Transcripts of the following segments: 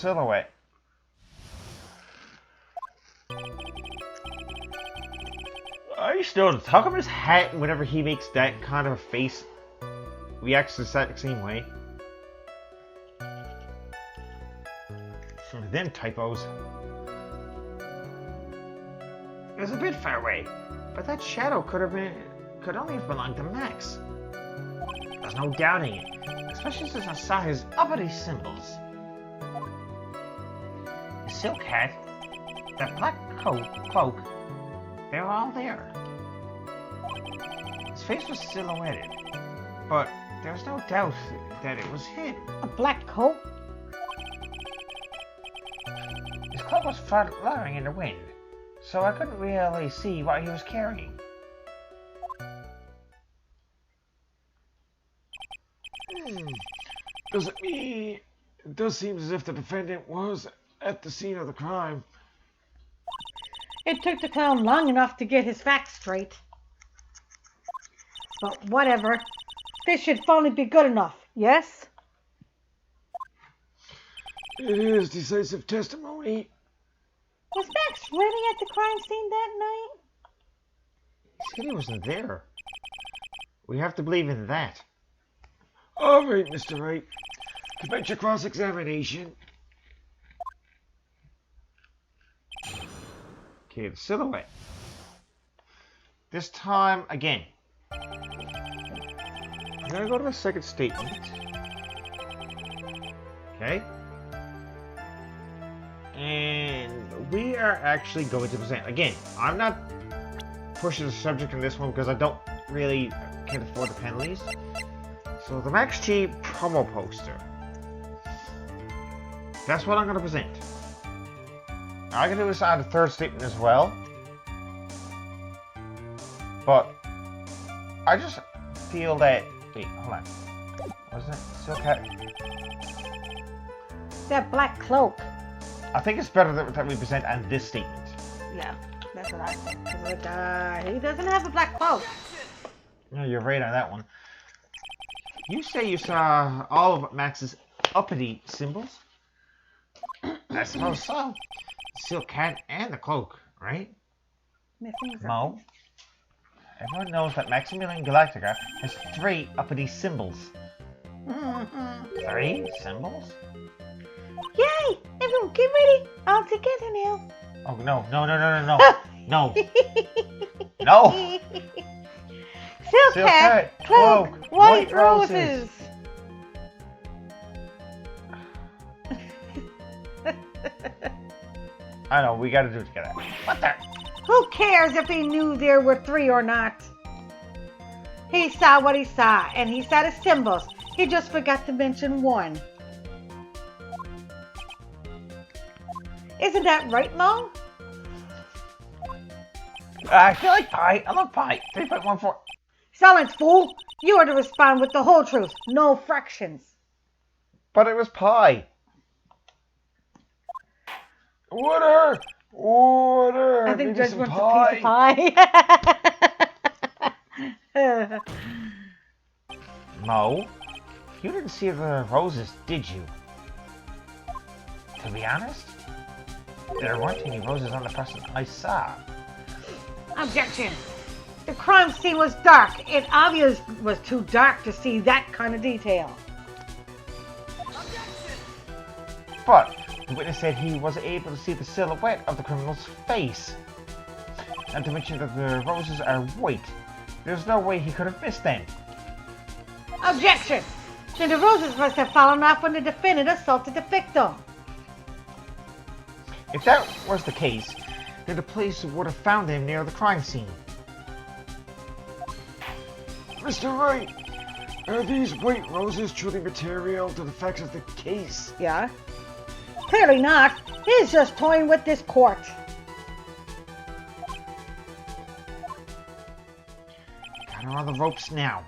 silhouette. I used to notice, how come his hat, whenever he makes that kind of a face, reacts the exact same way? Some of them typos. It was a bit far away, but that shadow could only have belonged to Max. There's no doubting it, especially since I saw his uppity symbols. The silk hat, that black cloak, they were all there. His face was silhouetted, but there was no doubt that it was him. A black coat? His cloak was fluttering in the wind, so I couldn't really see what he was carrying. It does seem as if the defendant was at the scene of the crime. It took the clown long enough to get his facts straight. But whatever. This should finally be good enough, yes? It is decisive testimony. Was Max really at the crime scene that night? He said he wasn't there. We have to believe in that. All right, Mr. Wright. Commence your cross-examination. Okay, the silhouette. This time, again. I'm gonna go to the second statement. Okay. And we are actually going to present. Again, I'm not pushing the subject in this one because I don't really can't afford the penalties. So the Max G promo poster. That's what I'm going to present. I can do this on the third statement as well. But I just feel that... Wait, hold on. Wasn't it Silk Hat? That black cloak. I think it's better that we present on this statement. Yeah, that's what I think. But, he doesn't have a black cloak. No, you're right on that one. You say you saw all of Max's uppity symbols? I suppose so. The silk hat and the cloak, right? Mo? Everyone knows that Maximilian Galactica has 3 uppity symbols. 3 symbols? Yay! Everyone get ready! All together now. Oh, no. No. No! Silk hat, cloak, white roses. I know, we gotta do it together. What the? Who cares if he knew there were 3 or not? He saw what he saw, and he saw the symbols. He just forgot to mention 1. Isn't that right, Mo? I feel like pie. I love pie. 3.14. Silence, fool! You are to respond with the whole truth, no fractions. But it was pie. Order! I think Judge wants a piece of pie. Mo, you didn't see the roses, did you? To be honest, there weren't any roses on the person I saw. Objection! The crime scene was dark. It obviously was too dark to see that kind of detail. But the witness said he was able to see the silhouette of the criminal's face. Not to mention that the roses are white. There's no way he could have missed them. Objection! Then the roses must have fallen off when the defendant assaulted the victim. If that was the case, then the police would have found them near the crime scene. Mr. Wright, are these white roses truly material to the facts of the case? Yeah? Clearly not. He's just toying with this court. Got her on the ropes now.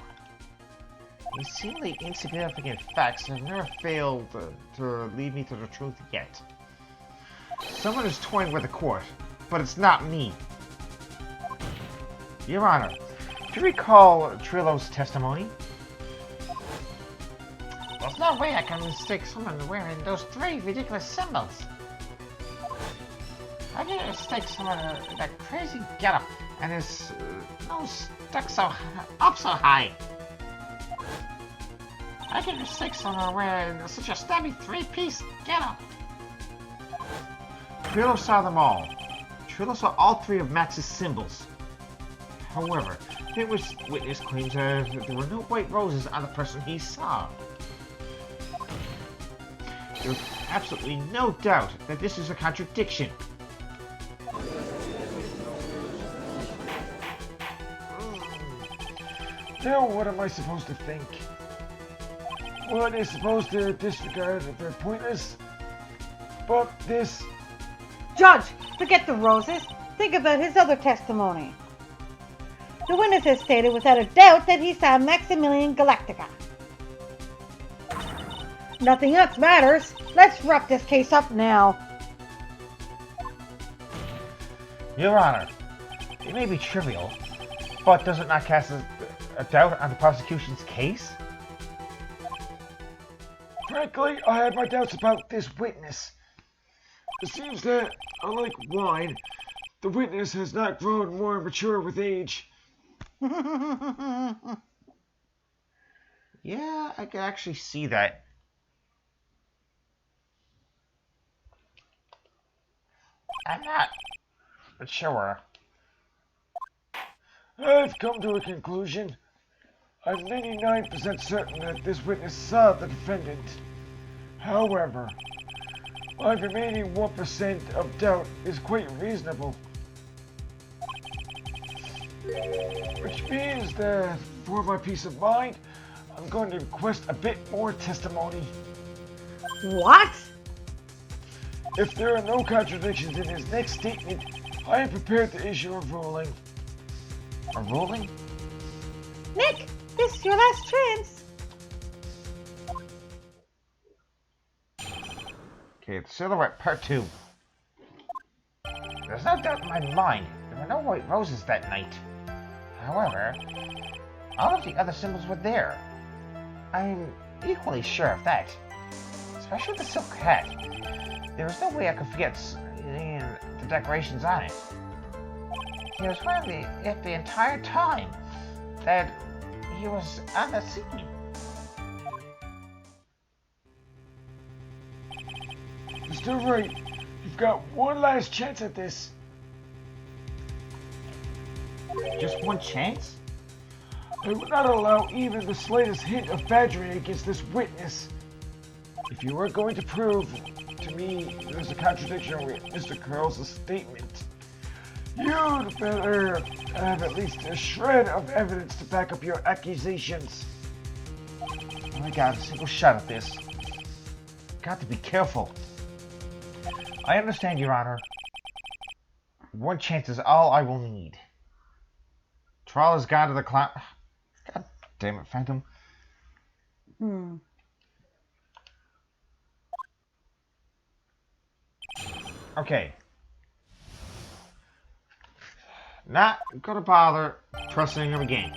These seemingly insignificant facts have never failed to lead me to the truth yet. Someone is toying with the court, but it's not me. Your Honor, do you recall Trillo's testimony? There's no way I can mistake someone wearing those 3 ridiculous symbols. How can you mistake someone in that crazy getup and his nose stuck up so high? How can you mistake someone wearing such a stabby 3-piece getup? Trillo saw them all. Trillo saw all 3 of Max's symbols. However, witness claims that there were no white roses on the person he saw. There's absolutely no doubt that this is a contradiction. Now what am I supposed to think? One is supposed to disregard that they're pointless, but this... Judge, forget the roses. Think about his other testimony. The witness has stated without a doubt that he saw Maximilian Galactica. Nothing else matters. Let's wrap this case up now. Your Honor, it may be trivial, but does it not cast a doubt on the prosecution's case? Frankly, I had my doubts about this witness. It seems that, unlike wine, the witness has not grown more mature with age. Yeah, I can actually see that. I'm not sure. I've come to a conclusion. I'm 99% certain that this witness saw the defendant. However, my remaining 1% of doubt is quite reasonable. Which means that, for my peace of mind, I'm going to request a bit more testimony. What? If there are no contradictions in his next statement, I am prepared to issue a ruling. A ruling? Nick, this is your last chance. Okay, the Silhouette Part 2. There's no doubt in my mind there were no white roses that night. However, all of the other symbols were there. I'm equally sure of that. Especially the silk hat. There was no way I could forget the decorations on it. He was wearing it the entire time that he was on the scene. Mr. Wright, you've got one last chance at this. Just one chance? I would not allow even the slightest hint of badgering against this witness. If you are going to prove to me there's a contradiction with Mr. Curls' statement, you'd better have at least a shred of evidence to back up your accusations. Oh my god, a single shot at this. Got to be careful. I understand, Your Honor. One chance is all I will need. Trial has gone to the clown. God damn it, Phantom. Okay. Not gonna bother pressing him again.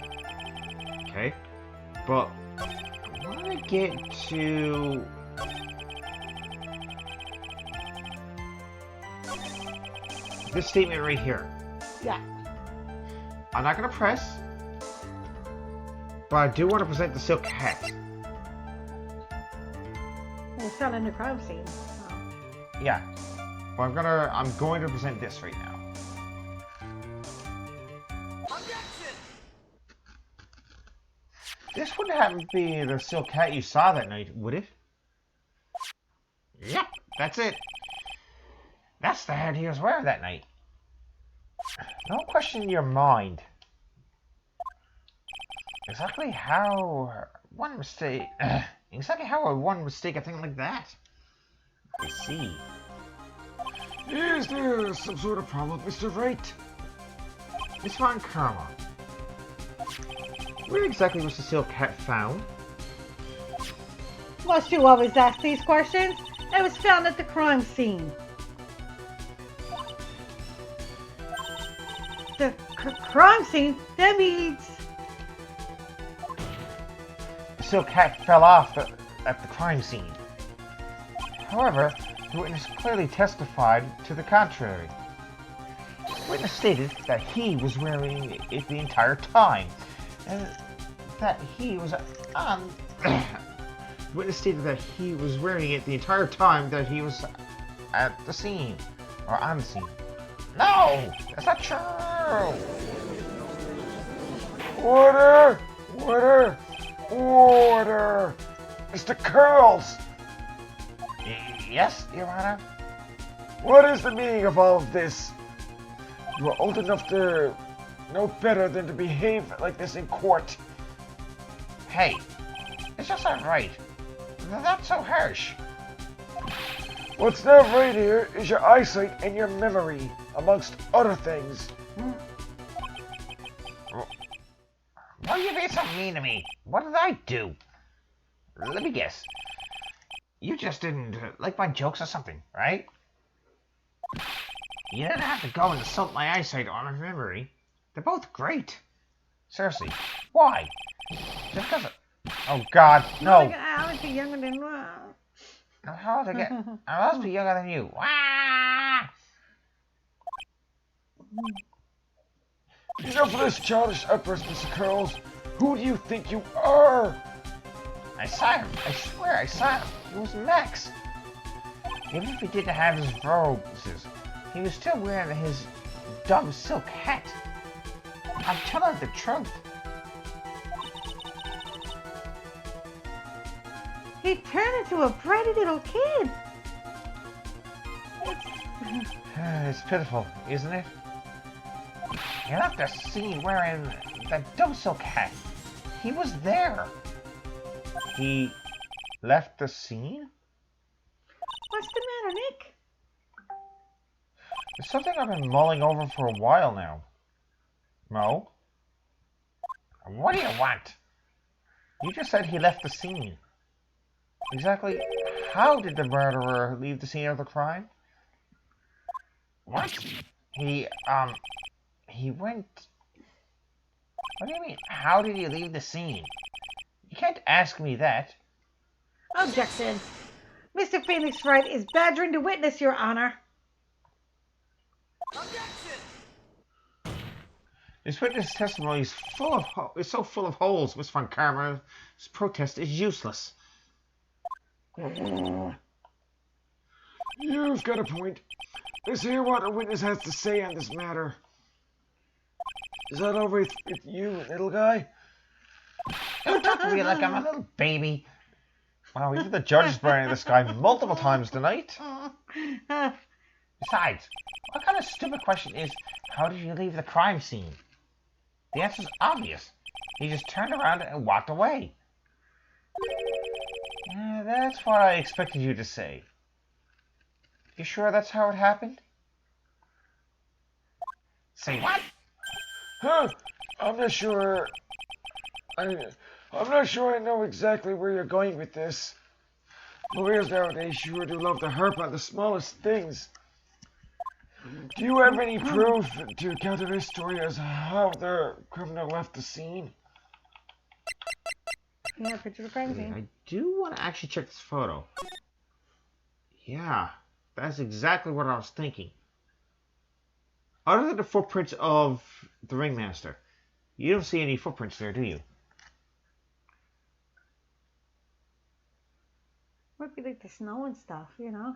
Okay? But I wanna get to this statement right here. Yeah. I'm not gonna press, but I do want to present the silk hat. It's not in the crime scene. Yeah. But I'm going to present this right now. This wouldn't happen to be the silk hat you saw that night, would it? Yep, that's it. That's the hat he was wearing that night. No question in your mind. Exactly how one mistake a thing like that. I see. Is there some sort of problem, Mr. Wright? Miss Von Karma. Where exactly was the silk hat found? Must you always ask these questions? It was found at the crime scene. The crime scene? That means... The silk hat fell off at the crime scene. However, the witness clearly testified to the contrary. The witness stated that he was wearing it the entire time, and that he was on... The witness stated that he was wearing it the entire time that he was at the scene, or on the scene. No! That's not true! Order! Order! Order! Mr. Curls! Yes, Your Honor? What is the meaning of all of this? You are old enough to know better than to behave like this in court. Hey, it's just not right. Not so harsh. What's not right here is your eyesight and your memory, amongst other things. Why are you being so mean to me? What did I do? Let me guess. You just didn't like my jokes or something, right? You didn't have to go and insult my eyesight or my memory. They're both great. Seriously, why? Just because of... Oh God, no. I was younger than How old I must be younger than you. Ah! Enough of this childish outburst, Mr. Curls. Who do you think you are? I saw him. I swear I saw him. It was Max. Even if he didn't have his robes, he was still wearing his dumb silk hat. I'm telling the truth. He turned into a bratty little kid. It's pitiful, isn't it? He left the scene wearing that dumb silk hat. He was there. He left the scene? What's the matter, Nick? It's something I've been mulling over for a while now. Mo? What do you want? You just said he left the scene. Exactly how did the murderer leave the scene of the crime? What? He went... What do you mean, how did he leave the scene? You can't ask me that. Objection. Mr. Phoenix Wright is badgering the witness, Your Honor. This witness testimony is so full of holes, Miss Von Karma's protest is useless. You've got a point. Let's hear what a witness has to say on this matter. Is that all right with you, little guy? Don't talk to me like I'm a little baby. Wow, even the judge is burning this guy multiple times tonight. Besides, what kind of stupid question is, how did you leave the crime scene? The answer's obvious. He just turned around and walked away. That's what I expected you to say. You sure that's how it happened? Say what? Huh? I'm not sure. I'm not sure I know exactly where you're going with this. Lawyers nowadays sure do love to harp on the smallest things. Do you have any proof to counter this story as how the criminal left the scene? Yeah, picture of the crime scene. I do want to actually check this photo. Yeah, that's exactly what I was thinking. Other than the footprints of the Ringmaster, you don't see any footprints there, do you? Might be like the snow and stuff, you know?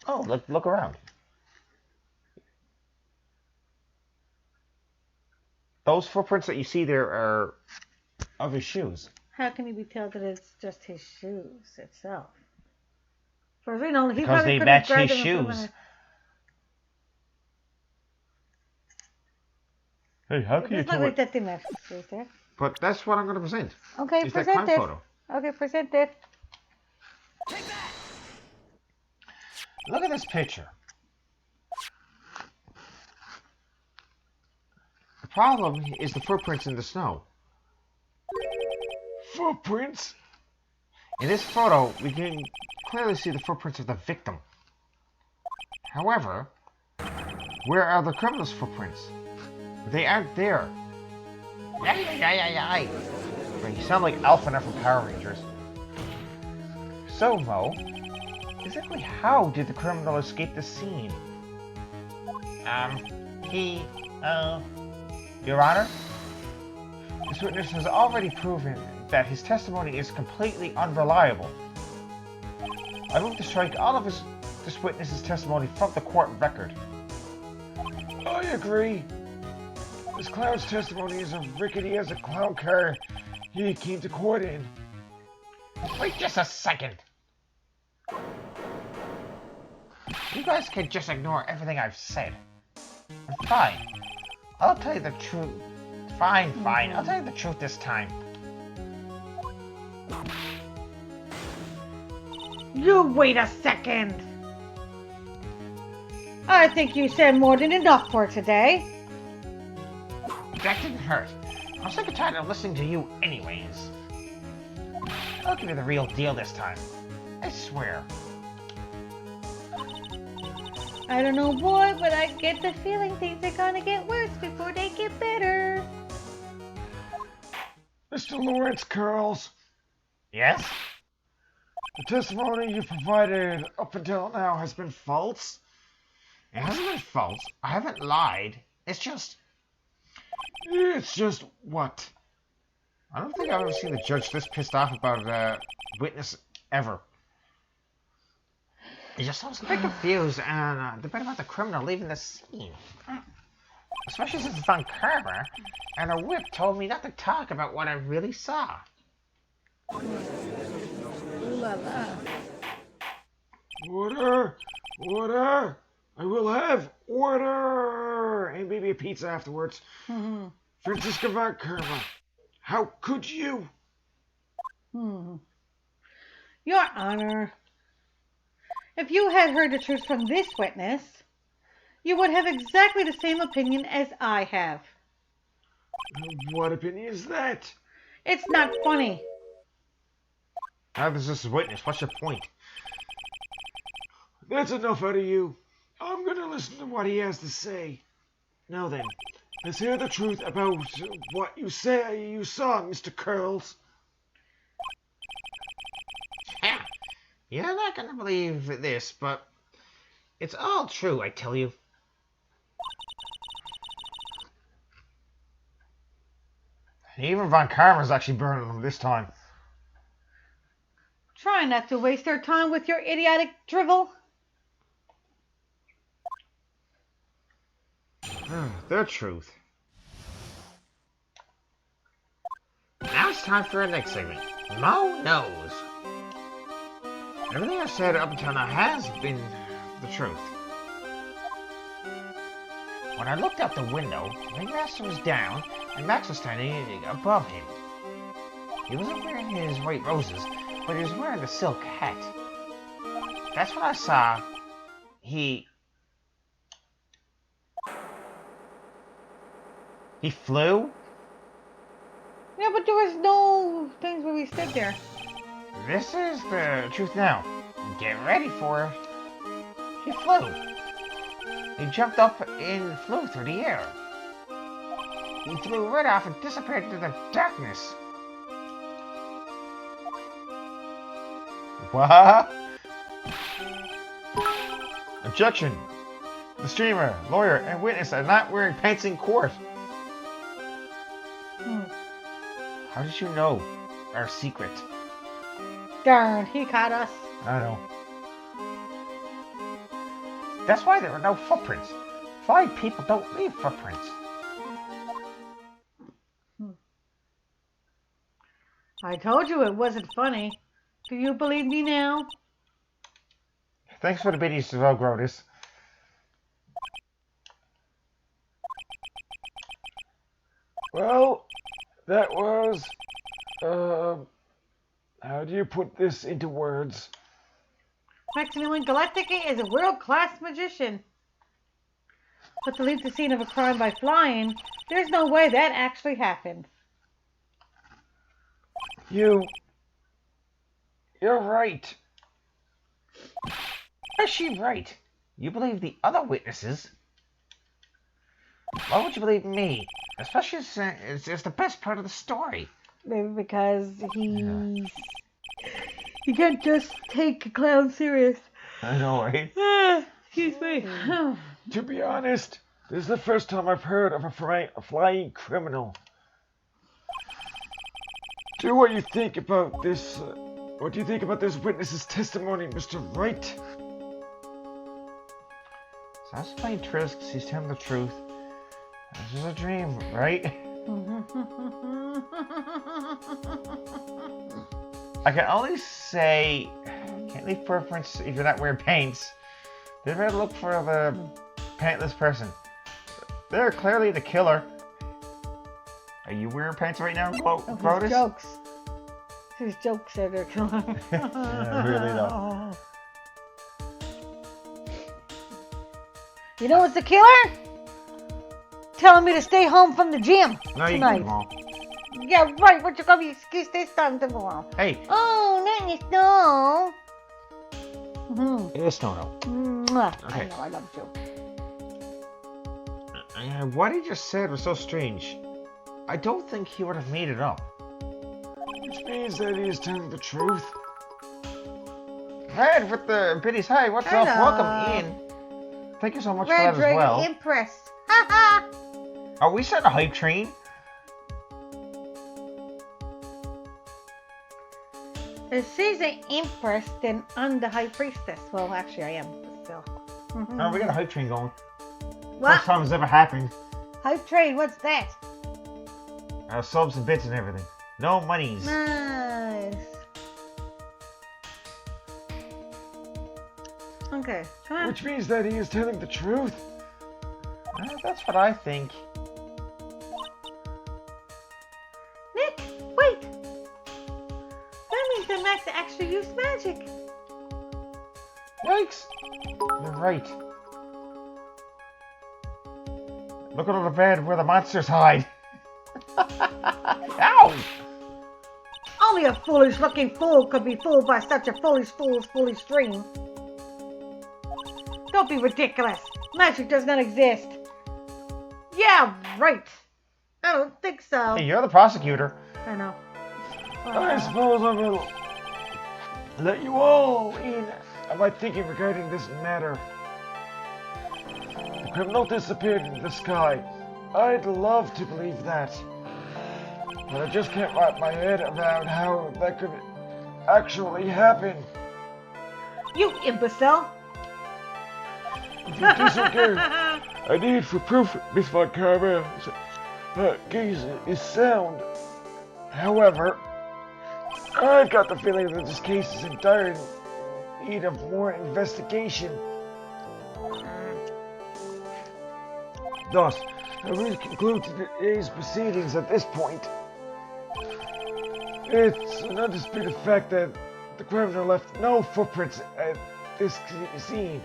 Oh, look around. Those footprints that you see there are of his shoes. How can you be told that it's just his shoes itself? For we know, he Because probably they could have match grabbed his them from shoes. Hey, how can you It's not tell like what... that thing matches shoes there. But that's what I'm going to present. Okay, Is that present crime it. photo. Okay, present it. Look at this picture. The problem is the footprints in the snow. Footprints? In this photo, we can clearly see the footprints of the victim. However, where are the criminal's footprints? They aren't there. You sound like Alpha from Power Rangers. So, Mo, exactly how did the criminal escape the scene? Your Honor, this witness has already proven that his testimony is completely unreliable. I move to strike all of this witness's testimony from the court record. I agree. This clown's testimony is as rickety as a clown car he came to court in. Wait just a second. You guys can just ignore everything I've said. Fine. I'll tell you the truth. Fine. I'll tell you the truth this time. You wait a second. I think you said more than enough for today. That didn't hurt. I'm sick and tired of listening to you anyways. I'll give you the real deal this time. I swear. I don't know, boy, but I get the feeling things are gonna get worse before they get better. Mr. Lawrence Curls, Yes? the testimony you provided up until now has been false. It hasn't been false. I haven't lied. It's just what? I don't think I've ever seen the judge this pissed off about a witness ever. He just sounds a bit confused and the bit about the criminal leaving the scene. Especially since it's on camera, and a whip told me not to talk about what I really saw. Ooh la la. Order! I will have order! And maybe a pizza afterwards. Francisca von Kerma, how could you? Your Honor, if you had heard the truth from this witness, you would have exactly the same opinion as I have. What opinion is that? It's not funny. Now there's this witness. What's your point? That's enough out of you. I'm gonna listen to what he has to say. Now then, let's hear the truth about what you say you saw, Mr. Curls. Yeah, you're not gonna believe this, but it's all true, I tell you. Even Von Karma's actually burning them this time. Try not to waste our time with your idiotic drivel. The truth. Now it's time for our next segment. Mo knows. Everything I've said up until now has been the truth. When I looked out the window, Ringmaster was down, and Max was standing above him. He wasn't wearing his white roses, but he was wearing the silk hat. That's when I saw he flew? Yeah, but there was no things where we stood there. This is the truth now. Get ready for it. He flew. He jumped up and flew through the air. He flew right off and disappeared into the darkness. What? Objection. The streamer, lawyer, and witness are not wearing pants in court. How did you know our secret? Darn, he caught us. I know. That's why there are no footprints. Flying people don't leave footprints. I told you it wasn't funny. Do you believe me now? Thanks for the biddies to outgrow this. Well, that was... how do you put this into words? Maximilian Galactica is a world-class magician. But to leave the scene of a crime by flying, there's no way that actually happened. You're right. Is she right? You believe the other witnesses? Why would you believe me? Especially since it's the best part of the story. Maybe because You can't just take a clown serious. I know, right? Excuse me. To be honest, this is the first time I've heard of a flying criminal. Do what you think about this. What do you think about this witness's testimony, Mr. Wright? So that's playing tricks because he's telling the truth. This is a dream, right? I can only say, can't leave footprints if you're not wearing paints. They better look for the paintless person. They're clearly the killer. Are you wearing pants right now, Brotus? Jokes. His jokes are the killer. Yeah, really though. You know what's the killer? Telling me to stay home from the gym No, you tonight. can all. Yeah, right. What you gonna be excuse this time to go on? Hey, Oh, not in the snow. it is snow now. Mwah. Okay. I know, I love you. What he just said was so strange. I don't think he would have made it up. Which means that he is telling the truth. Red with the biddies. Hi, what's up? Hello. Welcome in. Thank you so much Red for that as Dragon well. Empress. Ha ha. Are we starting a hype train? If she's an empress, then I'm the high priestess. Well, actually, I am, but still. Oh, we got a hype train going. What? First time it's ever happened. Hype train, what's that? Subs and bits and everything. No monies. Nice. Okay, come on. Which means that he is telling the truth. That's what I think. Nick, wait! That means that Max actually used magic. Yikes! You're right. Look at all the bed where the monsters hide. Ow! Only a foolish looking fool could be fooled by such a foolish fool's foolish dream. Don't be ridiculous. Magic does not exist. Yeah, right. I don't think so. Hey, you're the prosecutor. I know. I suppose I will let you all in on my thinking regarding this matter. The criminal disappeared into the sky. I'd love to believe that. But I just can't wrap my head around how that could actually happen. You imbecile. If you disagree, I need for proof, Miss Von Carver. Gaze is sound. However, I've got the feeling that this case is in dire need of more investigation. Thus, I will conclude today's proceedings at this point. It's an undisputed fact that the criminal left no footprints at this scene.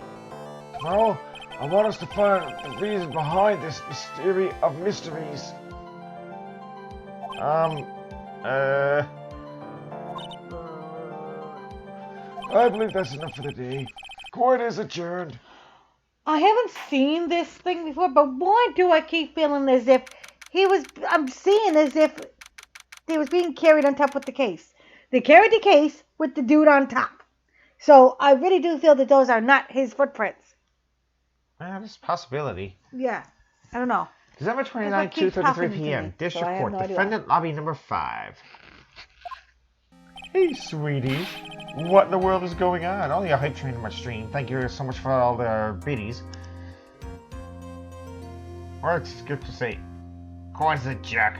Now, I want us to find the reason behind this mystery of mysteries. I believe that's enough for the day. Court is adjourned. I haven't seen this thing before, but why do I keep feeling as if I'm seeing as if he was being carried on top with the case. They carried the case with the dude on top. So I really do feel that those are not his footprints. There's a possibility. Yeah. I don't know. December 29, Because what keeps 2:33 happening to p.m. me? District So I have Court, no idea. defendant lobby number 5. Hey, sweeties. What in the world is going on? Only a hype train in my stream. Thank you so much for all the biddies. Or it's good to say, Court's a jerk.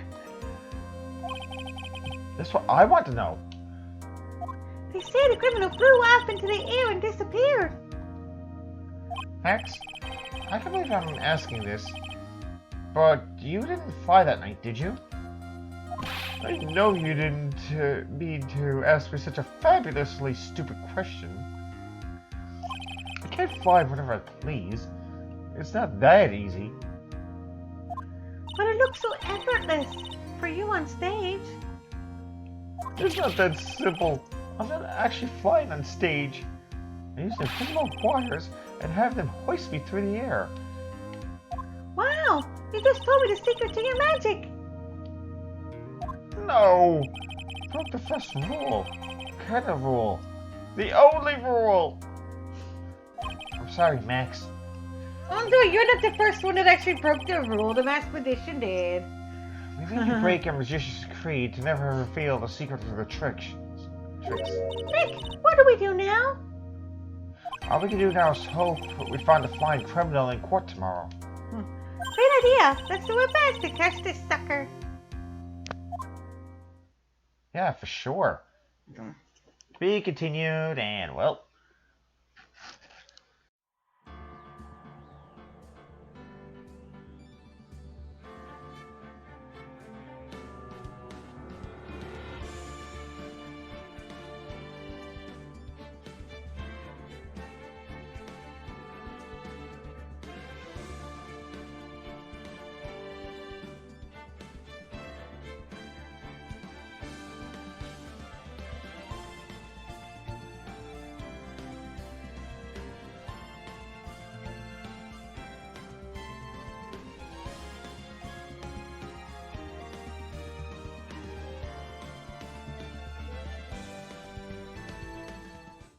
That's what I want to know. They say the criminal flew off into the air and disappeared. Max, I can't believe I'm asking this, but you didn't fly that night, did you? I know you didn't mean to ask me such a fabulously stupid question. I can't fly whenever I please. It's not that easy. But it looks so effortless for you on stage. It's not that simple. I'm not actually flying on stage. I use invisible wires and have them hoist me through the air. Wow, you just told me the secret to your magic. No! Broke the first rule. Kind of rule. The only rule. I'm sorry, Max. Oh, no, you're not the first one that actually broke the rule. The Expedition did. We made you break a magician's creed to never reveal the secret of the tricks. Nick, what do we do now? All we can do now is hope we find the flying criminal in court tomorrow. Great idea. Let's do our best to catch this sucker. Yeah, for sure. Be continued, and well,